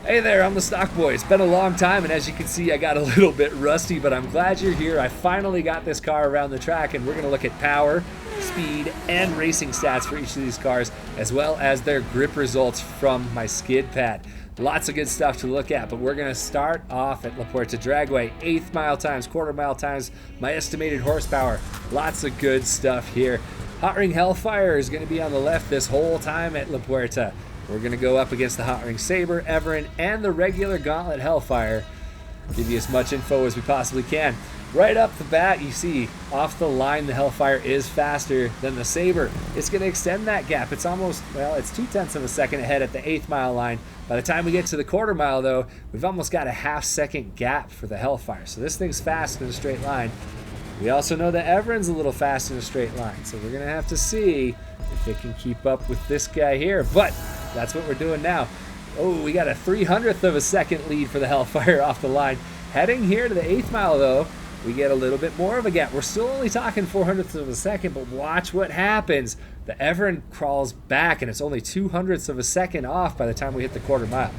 Hey there, I'm the Stock Boy. It's been a long time, and as you can see, I got a little bit rusty, but I'm glad you're here. I finally got this car around the track, and we're going to look at power, speed, and racing stats for each of these cars, as well as their grip results from my skid pad. Lots of good stuff to look at, but we're going to start off at La Puerta Dragway. 1/8 mile times, 1/4 mile times, my estimated horsepower. Lots of good stuff here. Hotring Hellfire is going to be on the left this whole time at La Puerta. We're going to go up against the Hotring Sabre, Everon, and the regular Gauntlet Hellfire. Give you as much info as we possibly can. Right up the bat, you see, off the line, the Hellfire is faster than the Sabre. It's going to extend that gap. It's almost, well, it's 0.2 of a second ahead at the 1/8 mile line. By the time we get to the 1/4 mile, though, we've almost got a 1/2 second gap for the Hellfire. So this thing's fast in a straight line. We also know that Everon's a little fast in a straight line. So we're going to have to see if it can keep up with this guy here. But that's what we're doing now. Oh, we got a 300th of a second lead for the Hellfire off the line. Heading here to the 1/8 mile, though, we get a little bit more of a gap. We're still only talking 400ths of a second, but watch what happens. The Everon crawls back, and it's only 200ths of a second off by the time we hit the 1/4 mile.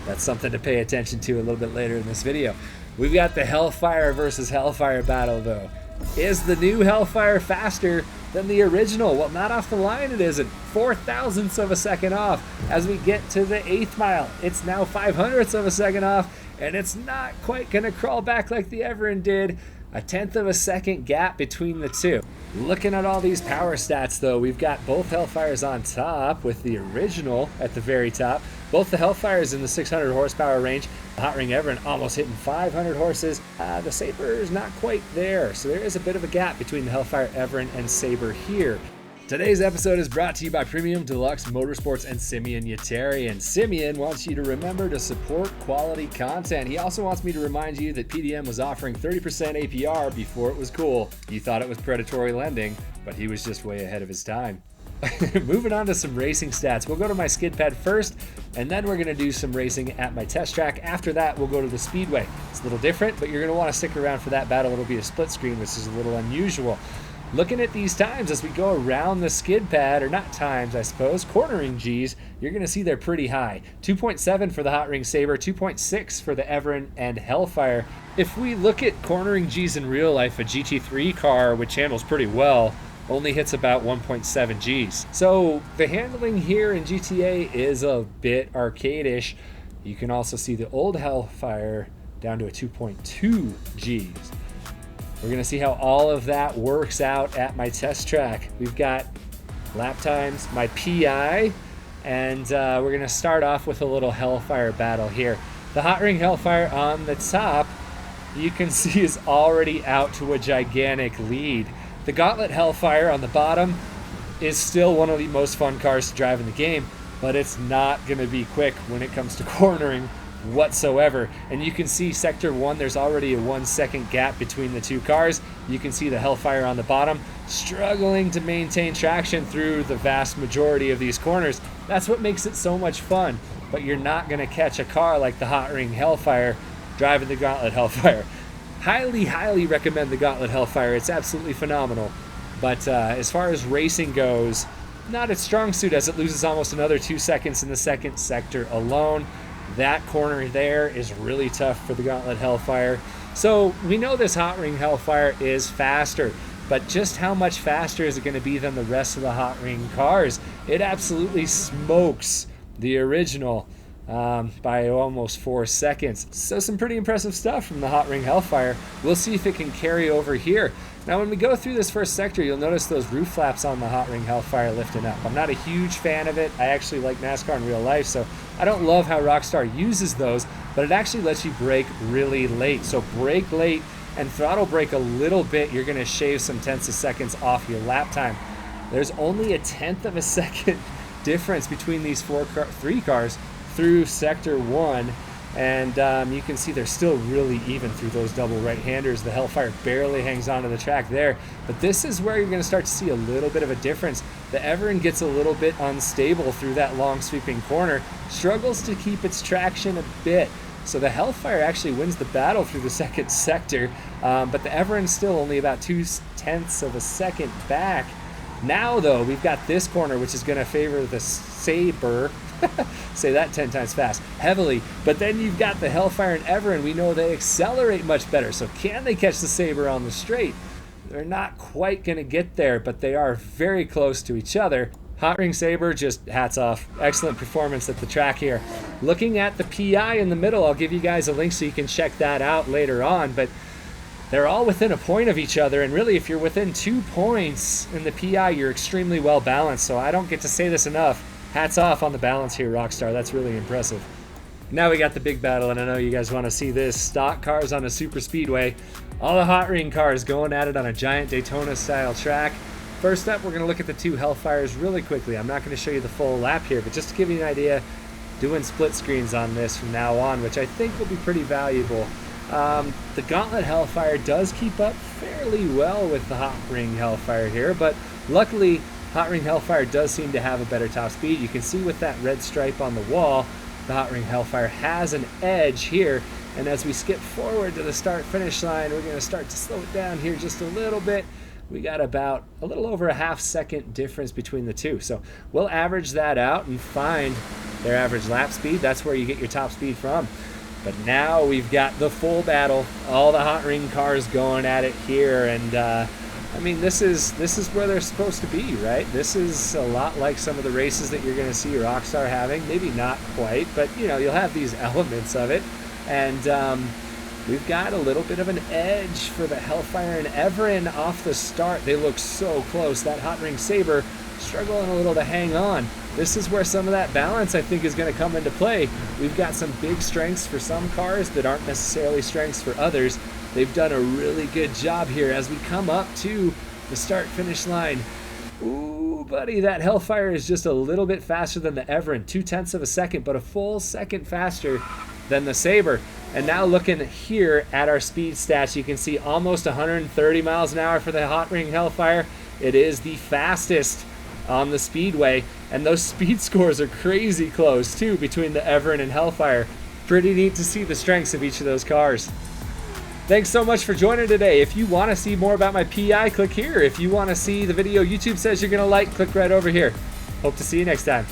That's something to pay attention to a little bit later in this video. We've got the Hellfire versus Hellfire battle, though. Is the new Hellfire faster than the original? Well, not off the line it isn't. 4,000ths of a second off. As we get to the 1/8 mile, it's now 500ths of a second off, and it's not quite going to crawl back like the Everon did. A 1/10 of a second gap between the two. Looking at all these power stats, though, we've got both Hellfires on top with the original at the very top. Both the Hellfires in the 600 horsepower range. The Hotring Everon almost hitting 500 horses. The Sabre is not quite there, so there is a bit of a gap between the Hellfire Everon and Sabre here. Today's episode is brought to you by Premium Deluxe Motorsports and Simeon Yetarian. Simeon wants you to remember to support quality content. He also wants me to remind you that PDM was offering 30% APR before it was cool. You thought it was predatory lending, but he was just way ahead of his time. Moving on to some racing stats. We'll go to my skid pad first, and then we're going to do some racing at my test track. After that, we'll go to the speedway. It's a little different, but you're going to want to stick around for that battle. It'll be a split screen, which is a little unusual. Looking at these times as we go around the skid pad, or not times, I suppose, cornering G's, you're going to see they're pretty high. 2.7 for the Hotring Sabre, 2.6 for the Everon and Hellfire. If we look at cornering G's in real life, a GT3 car, which handles pretty well, only hits about 1.7 Gs. So the handling here in GTA is a bit arcade-ish. You can also see the old Hellfire down to a 2.2 Gs. We're going to see how all of that works out at my test track. We've got lap times, my PI, and we're going to start off with a little Hellfire battle here. The Hotring Hellfire on the top, you can see, is already out to a gigantic lead. The Gauntlet Hellfire on the bottom is still one of the most fun cars to drive in the game, but it's not going to be quick when it comes to cornering whatsoever. And you can see sector 1, there's already a 1 second gap between the two cars. You can see the Hellfire on the bottom struggling to maintain traction through the vast majority of these corners. That's what makes it so much fun, but you're not going to catch a car like the Hotring Hellfire driving the Gauntlet Hellfire. Highly recommend the Gauntlet Hellfire. It's absolutely phenomenal. But as far as racing goes, not its strong suit, as it loses almost another 2 seconds in the second sector alone. That corner there is really tough for the Gauntlet Hellfire. So we know this Hotring Hellfire is faster, but just how much faster is it going to be than the rest of the Hotring cars? It absolutely smokes the original by almost 4 seconds. So some pretty impressive stuff from the Hotring Hellfire. We'll see if it can carry over here. Now when we go through this first sector, you'll notice those roof flaps on the Hotring Hellfire lifting up. I'm not a huge fan of it. I actually like NASCAR in real life, so I don't love how Rockstar uses those, but it actually lets you brake really late. So brake late and throttle brake a little bit, you're going to shave some 10ths of seconds off your lap time. There's only a 1/10 of a second difference between these three cars through sector 1, and you can see they're still really even through those double right-handers. The Hellfire barely hangs onto the track there, but this is where you're going to start to see a little bit of a difference. The Everon gets a little bit unstable through that long sweeping corner, struggles to keep its traction a bit. So the Hellfire actually wins the battle through the second sector, but the Everon's still only about 2/10 of a second back. Now though, we've got this corner, which is going to favor the Sabre. Say that 10 times fast. Heavily. But then you've got the Hellfire and Everon. We know they accelerate much better. So can they catch the Sabre on the straight? They're not quite going to get there, but they are very close to each other. Hotring Sabre, just hats off. Excellent performance at the track here. Looking at the PI in the middle, I'll give you guys a link so you can check that out later on, but they're all within a point of each other, and really if you're within 2 points in the PI, you're extremely well balanced, so I don't get to say this enough. Hats off on the balance here, Rockstar. That's really impressive. Now we got the big battle, and I know you guys want to see this. Stock cars on a super speedway. All the Hotring cars going at it on a giant Daytona-style track. First up, we're going to look at the 2 Hellfires really quickly. I'm not going to show you the full lap here, but just to give you an idea, doing split screens on this from now on, which I think will be pretty valuable. The Gauntlet Hellfire does keep up fairly well with the Hotring Hellfire here, but luckily Hotring Hellfire does seem to have a better top speed. You can see with that red stripe on the wall, the Hotring Hellfire has an edge here, and as we skip forward to the start-finish line, we're going to start to slow it down here just a little bit. We got about a little over a half-second difference between the two. So we'll average that out and find their average lap speed. That's where you get your top speed from. But now we've got the full battle. All the Hotring cars going at it here. And, I mean, this is where they're supposed to be, right? This is a lot like some of the races that you're going to see Rockstar having. Maybe not quite, but, you know, you'll have these elements of it. And, we've got a little bit of an edge for the Hellfire and Everon off the start. They look so close. That Hotring Sabre struggling a little to hang on. This is where some of that balance, I think, is going to come into play. We've got some big strengths for some cars that aren't necessarily strengths for others. They've done a really good job here as we come up to the start-finish line. Ooh, buddy, that Hellfire is just a little bit faster than the Everon. 0.2 of a second, but a full second faster than the Sabre. And now looking here at our speed stats, you can see almost 130 miles an hour for the Hotring Hellfire. It is the fastest on the speedway, and those speed scores are crazy close too between the Everon and Hellfire. Pretty neat to see the strengths of each of those cars. Thanks so much for joining today. If you want to see more about my PI, click here. If you want to see the video YouTube says you're going to like, click right over here. Hope to see you next time.